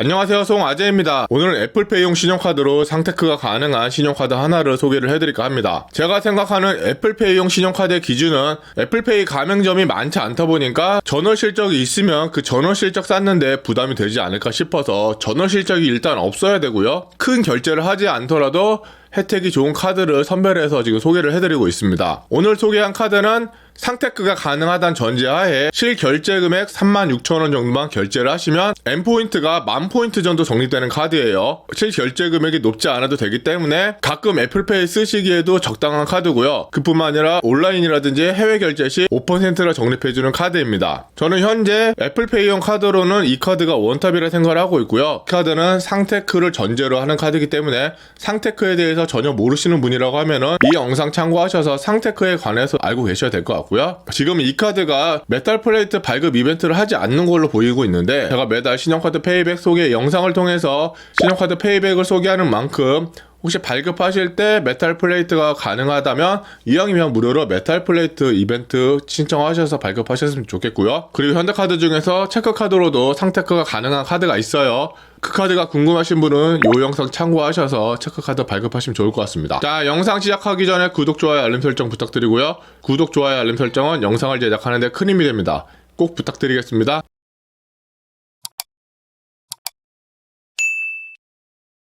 안녕하세요, 송아재입니다. 오늘은 애플페이용 신용카드로 상테크가 가능한 신용카드 하나를 소개를 해드릴까 합니다. 제가 생각하는 애플페이용 신용카드의 기준은 애플페이 가맹점이 많지 않다 보니까 전월 실적이 있으면 그 전월 실적 쌓는데 부담이 되지 않을까 싶어서 전월 실적이 일단 없어야 되고요. 큰 결제를 하지 않더라도 혜택이 좋은 카드를 선별해서 지금 소개를 해드리고 있습니다. 오늘 소개한 카드는 상테크가 가능하다는 전제하에 실결제 금액 36,000원 정도만 결제를 하시면 N포인트가 10,000포인트 정도 적립되는 카드예요. 실결제 금액이 높지 않아도 되기 때문에 가끔 애플페이 쓰시기에도 적당한 카드고요. 그뿐만 아니라 온라인이라든지 해외 결제 시 5%를 적립해주는 카드입니다. 저는 현재 애플페이용 카드로는 이 카드가 원탑이라 생각을 하고 있고요. 이 카드는 상테크를 전제로 하는 카드이기 때문에 상테크에 대해서 전혀 모르시는 분이라고 하면은 이 영상 참고하셔서 상테크에 관해서 알고 계셔야 될 것 같고요. 지금 이 카드가 메탈 플레이트 발급 이벤트를 하지 않는 걸로 보이고 있는데, 제가 매달 신용카드 페이백 소개 영상을 통해서 신용카드 페이백을 소개하는 만큼 혹시 발급하실 때 메탈 플레이트가 가능하다면 이왕이면 무료로 메탈 플레이트 이벤트 신청하셔서 발급하셨으면 좋겠고요. 그리고 현대카드 중에서 체크카드로도 상테크가 가능한 카드가 있어요. 그 카드가 궁금하신 분은 이 영상 참고하셔서 체크카드 발급하시면 좋을 것 같습니다. 자, 영상 시작하기 전에 구독, 좋아요, 알림 설정 부탁드리고요. 구독, 좋아요, 알림 설정은 영상을 제작하는 데 큰 힘이 됩니다. 꼭 부탁드리겠습니다.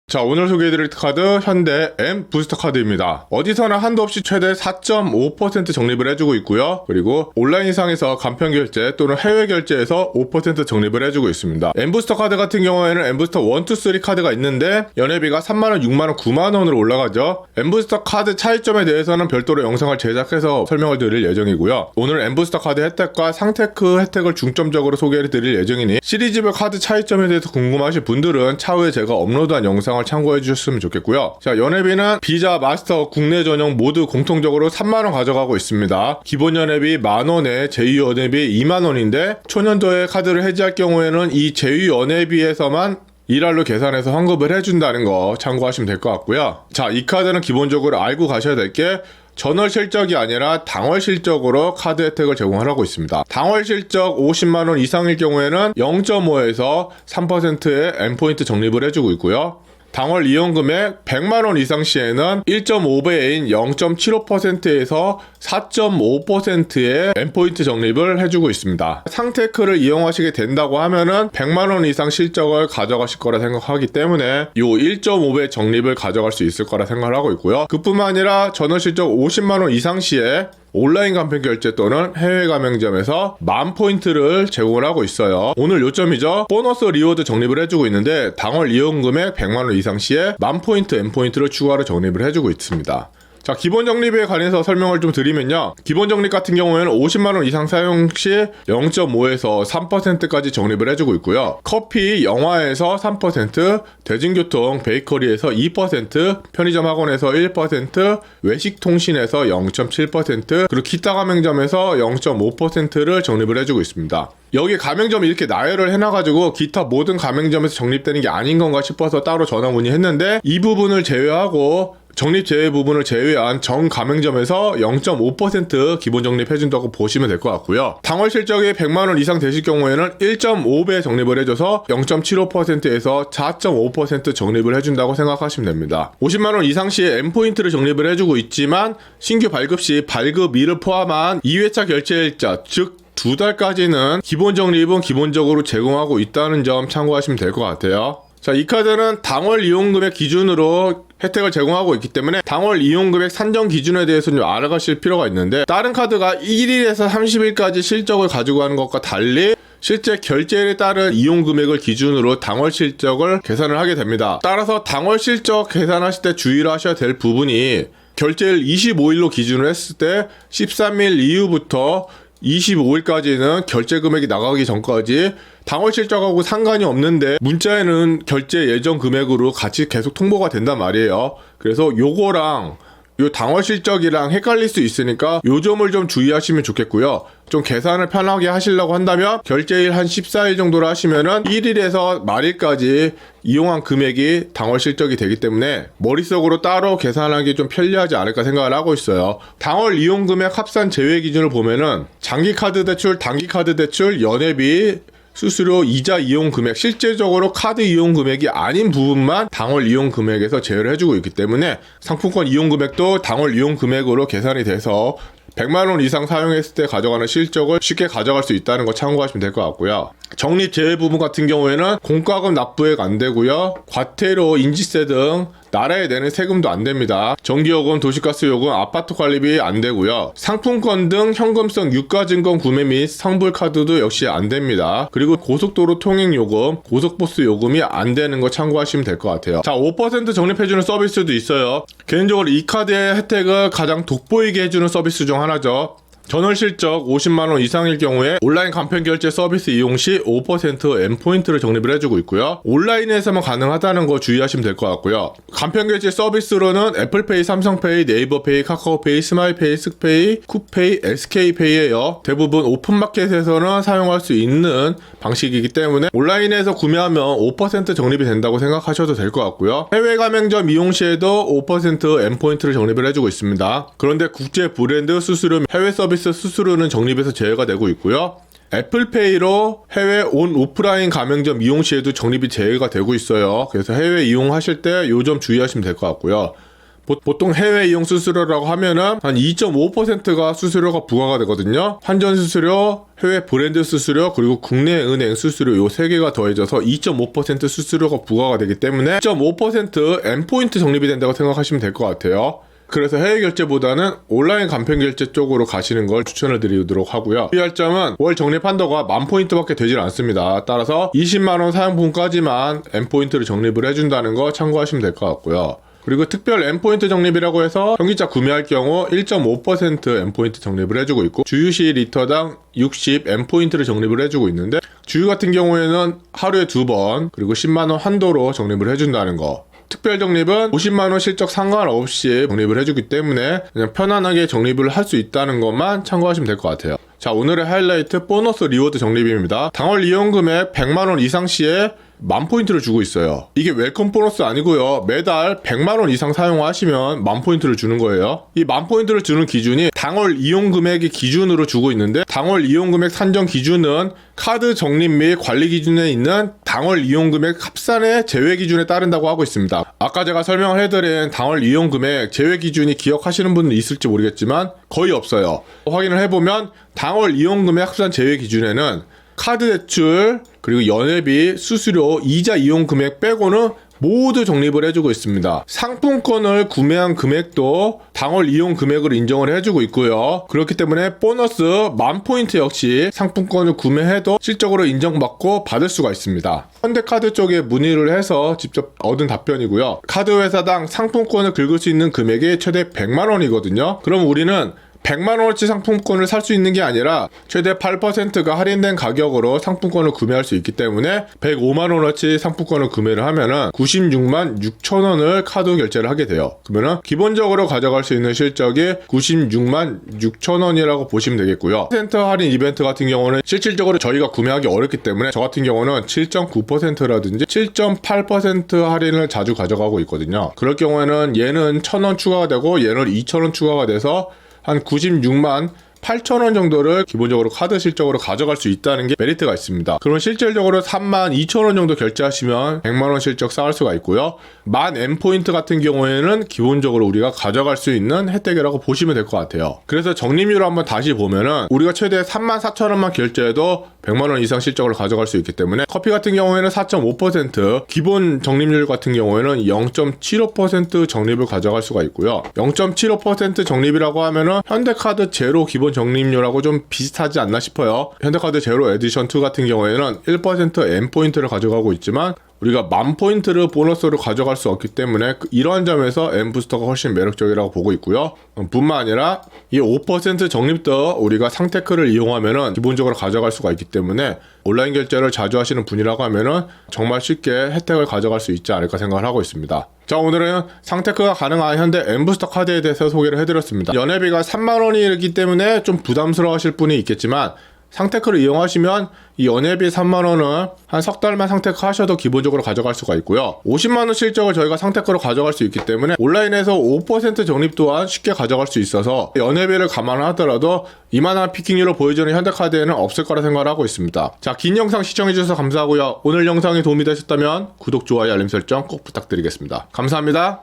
자, 오늘 소개해드릴 카드 현대 M 부스터 카드입니다. 어디서나 한도 없이 최대 4.5% 적립을 해주고 있고요. 그리고 온라인 이상에서 간편 결제 또는 해외 결제에서 5% 적립을 해주고 있습니다. M 부스터 카드 같은 경우에는 M 부스터 1, 2, 3 카드가 있는데 연회비가 3만원, 6만원, 9만원으로 올라가죠. M 부스터 카드 차이점에 대해서는 별도로 영상을 제작해서 설명을 드릴 예정이고요. 오늘 M 부스터 카드 혜택과 상테크 혜택을 중점적으로 소개를 드릴 예정이니 시리즈별 카드 차이점에 대해서 궁금하신 분들은 차후에 제가 업로드한 영상을 참고해 주셨으면 좋겠고요. 자, 연회비는 비자, 마스터, 국내 전용 모두 공통적으로 3만원 가져가고 있습니다. 기본 연회비 만원에 제휴 연회비 2만원인데 초년도에 카드를 해지할 경우에는 이 제휴 연회비에서만 1할로 계산해서 환급을 해준다는 거 참고하시면 될 것 같고요. 자, 이 카드는 기본적으로 알고 가셔야 될 게 전월 실적이 아니라 당월 실적으로 카드 혜택을 제공하고 있습니다. 당월 실적 50만원 이상일 경우에는 0.5에서 3%의 N포인트 적립을 해주고 있고요. 당월 이용 금액 100만원 이상 시에는 1.5배인 0.75%에서 4.5%의 N포인트 적립을 해주고 있습니다. 상테크를 이용하시게 된다고 하면은 100만원 이상 실적을 가져가실 거라 생각하기 때문에 이 1.5배 적립을 가져갈 수 있을 거라 생각을 하고 있고요. 그뿐만 아니라 전월 실적 50만원 이상 시에 온라인 간편 결제 또는 해외 가맹점에서 10,000포인트를 제공을 하고 있어요. 오늘 요점이죠. 보너스 리워드 적립을 해주고 있는데 당월 이용 금액 100만원 이상 시에 10,000포인트, N포인트를 추가로 적립을 해주고 있습니다. 자, 기본 적립에 관해서 설명을 좀 드리면요. 기본 적립 같은 경우에는 50만원 이상 사용 시 0.5에서 3%까지 적립을 해주고 있고요. 커피, 영화에서 3%, 대중교통, 베이커리에서 2%, 편의점 학원에서 1%, 외식 통신에서 0.7%, 그리고 기타 가맹점에서 0.5%를 적립을 해주고 있습니다. 여기 가맹점이 이렇게 나열을 해놔가지고 기타 모든 가맹점에서 적립되는 게 아닌 건가 싶어서 따로 전화 문의했는데, 이 부분을 제외하고 적립 제외 부분을 제외한 전 가맹점에서 0.5% 기본 적립해준다고 보시면 될 것 같고요. 당월 실적이 100만원 이상 되실 경우에는 1.5배 적립을 해줘서 0.75%에서 4.5% 적립을 해준다고 생각하시면 됩니다. 50만원 이상 시에 N포인트를 적립을 해주고 있지만 신규 발급 시 발급일을 포함한 2회차 결제일자, 즉 2달까지는 기본 적립은 기본적으로 제공하고 있다는 점 참고하시면 될 것 같아요. 자, 이 카드는 당월 이용금액 기준으로 혜택을 제공하고 있기 때문에 당월 이용금액 산정 기준에 대해서는 좀 알아가실 필요가 있는데, 다른 카드가 1일에서 30일까지 실적을 가지고 가는 것과 달리 실제 결제일에 따른 이용금액을 기준으로 당월 실적을 계산을 하게 됩니다. 따라서 당월 실적 계산하실 때 주의를 하셔야 될 부분이, 결제일 25일로 기준을 했을 때 13일 이후부터 25일까지는 결제 금액이 나가기 전까지 당월 실적하고 상관이 없는데 문자에는 결제 예정 금액으로 같이 계속 통보가 된단 말이에요. 그래서 요거랑 요 당월 실적이랑 헷갈릴 수 있으니까 요 점을 좀 주의하시면 좋겠고요. 좀 계산을 편하게 하시려고 한다면 결제일 한 14일 정도로 하시면은 1일에서 말일까지 이용한 금액이 당월 실적이 되기 때문에 머릿속으로 따로 계산하기 좀 편리하지 않을까 생각을 하고 있어요. 당월 이용 금액 합산 제외 기준을 보면은 장기 카드 대출, 단기 카드 대출, 연회비, 수수료, 이자 이용 금액, 실제적으로 카드 이용 금액이 아닌 부분만 당월 이용 금액에서 제외를 해주고 있기 때문에 상품권 이용 금액도 당월 이용 금액으로 계산이 돼서 100만원 이상 사용했을 때 가져가는 실적을 쉽게 가져갈 수 있다는 거 참고하시면 될 것 같고요. 적립 제외 부분 같은 경우에는 공과금 납부액 안 되고요. 과태료, 인지세 등 나라에 내는 세금도 안 됩니다. 전기요금, 도시가스요금, 아파트 관리비 안 되고요. 상품권 등 현금성 유가증권 구매 및 상불카드도 역시 안 됩니다. 그리고 고속도로 통행요금, 고속버스 요금이 안 되는 거 참고하시면 될 것 같아요. 자, 5% 적립해주는 서비스도 있어요. 개인적으로 이 카드의 혜택을 가장 돋보이게 해주는 서비스 중 하나죠. 전월 실적 50만원 이상일 경우에 온라인 간편결제 서비스 이용 시 5% M포인트를 적립을 해주고 있고요. 온라인에서만 가능하다는 거 주의하시면 될 것 같고요. 간편결제 서비스로는 애플페이, 삼성페이, 네이버페이, 카카오페이, 스마일페이, 슥페이, 쿠페이, SK페이예요. 대부분 오픈마켓에서는 사용할 수 있는 방식이기 때문에 온라인에서 구매하면 5% 적립이 된다고 생각하셔도 될 것 같고요. 해외 가맹점 이용 시에도 5% M포인트를 적립을 해주고 있습니다. 그런데 국제 브랜드 수수료, 해외 서비스 수수료는 적립에서 제외가 되고 있고요. 애플페이로 해외 온 오프라인 가맹점 이용 시에도 적립이 제외가 되고 있어요. 그래서 해외 이용하실 때 요 점 주의하시면 될 것 같고요. 보통 해외 이용 수수료라고 하면은 한 2.5%가 수수료가 부과가 되거든요. 환전 수수료, 해외 브랜드 수수료, 그리고 국내 은행 수수료 요 3개가 더해져서 2.5% 수수료가 부과가 되기 때문에 2.5% M포인트 적립이 된다고 생각하시면 될 것 같아요. 그래서 해외 결제보다는 온라인 간편 결제 쪽으로 가시는 걸 추천을 드리도록 하고요. 주의할 점은 월 적립 한도가 10,000포인트밖에 되질 않습니다. 따라서 20만원 사용분까지만 M포인트를 적립을 해준다는 거 참고하시면 될 것 같고요. 그리고 특별 M포인트 적립이라고 해서 전기차 구매할 경우 1.5% M포인트 적립을 해주고 있고, 주유시 리터당 60 M포인트를 적립을 해주고 있는데, 주유 같은 경우에는 하루에 2번, 그리고 10만원 한도로 적립을 해준다는 거. 특별 적립은 50만원 실적 상관없이 적립을 해주기 때문에 그냥 편안하게 적립을 할 수 있다는 것만 참고하시면 될 것 같아요. 자, 오늘의 하이라이트 보너스 리워드 적립입니다. 당월 이용 금액 100만원 이상 시에 10,000포인트를 주고 있어요. 이게 웰컴 보너스 아니고요. 매달 100만원 이상 사용하시면 10,000포인트를 주는 거예요. 이 10,000포인트를 주는 기준이 당월 이용 금액의 기준으로 주고 있는데, 당월 이용 금액 산정 기준은 카드 적립 및 관리 기준에 있는 당월 이용 금액 합산의 제외 기준에 따른다고 하고 있습니다. 아까 제가 설명을 해드린 당월 이용 금액 제외 기준이 기억하시는 분은 있을지 모르겠지만 거의 없어요. 확인을 해보면 당월 이용 금액 합산 제외 기준에는 카드 대출, 그리고 연회비, 수수료, 이자 이용 금액 빼고는 모두 적립을 해주고 있습니다. 상품권을 구매한 금액도 당월 이용 금액으로 인정을 해주고 있고요. 그렇기 때문에 보너스 10,000포인트 역시 상품권을 구매해도 실적으로 인정받고 받을 수가 있습니다. 현대카드 쪽에 문의를 해서 직접 얻은 답변이고요. 카드 회사당 상품권을 긁을 수 있는 금액이 최대 100만원이거든요. 그럼 우리는 100만원어치 상품권을 살 수 있는 게 아니라 최대 8%가 할인된 가격으로 상품권을 구매할 수 있기 때문에 105만원어치 상품권을 구매를 하면은 96만 6천원을 카드 결제를 하게 돼요. 그러면은 기본적으로 가져갈 수 있는 실적이 96만 6천원이라고 보시면 되겠고요. 센터 할인 이벤트 같은 경우는 실질적으로 저희가 구매하기 어렵기 때문에 저 같은 경우는 7.9%라든지 7.8% 할인을 자주 가져가고 있거든요. 그럴 경우에는 얘는 1,000원 추가가 되고 얘는 2,000원 추가가 돼서 한 96만 8천원 정도를 기본적으로 카드 실적으로 가져갈 수 있다는 게 메리트가 있습니다. 그럼 실질적으로 3만 2천원 정도 결제하시면 100만원 실적 쌓을 수가 있고요. 10,000 M포인트 같은 경우에는 기본적으로 우리가 가져갈 수 있는 혜택이라고 보시면 될 것 같아요. 그래서 적립률을 한번 다시 보면은 우리가 최대 3만 4천원만 결제해도 100만원 이상 실적을 가져갈 수 있기 때문에, 커피 같은 경우에는 4.5%, 기본 적립률 같은 경우에는 0.75% 적립을 가져갈 수가 있고요. 0.75% 적립이라고 하면은 현대카드 제로 기본 적립률하고 좀 비슷하지 않나 싶어요. 현대카드 제로 에디션 2 같은 경우에는 1% M포인트를 가져가고 있지만 우리가 10,000포인트를 보너스로 가져갈 수 없기 때문에 이러한 점에서 M부스터가 훨씬 매력적이라고 보고 있고요. 뿐만 아니라 이 5% 적립도 우리가 상테크를 이용하면은 기본적으로 가져갈 수가 있기 때문에 온라인 결제를 자주 하시는 분이라고 하면은 정말 쉽게 혜택을 가져갈 수 있지 않을까 생각을 하고 있습니다. 자, 오늘은 상테크가 가능한 현대 M부스터 카드에 대해서 소개를 해드렸습니다. 연회비가 3만원이기 때문에 좀 부담스러워 하실 분이 있겠지만 상테크를 이용하시면 이 연회비 3만원은 한 석 달만 상테크 하셔도 기본적으로 가져갈 수가 있고요. 50만원 실적을 저희가 상테크로 가져갈 수 있기 때문에 온라인에서 5% 적립 또한 쉽게 가져갈 수 있어서 연회비를 감안하더라도 이만한 피킹률을 보여주는 현대카드에는 없을 거라 생각을 하고 있습니다. 자, 긴 영상 시청해주셔서 감사하고요. 오늘 영상이 도움이 되셨다면 구독, 좋아요, 알림 설정 꼭 부탁드리겠습니다. 감사합니다.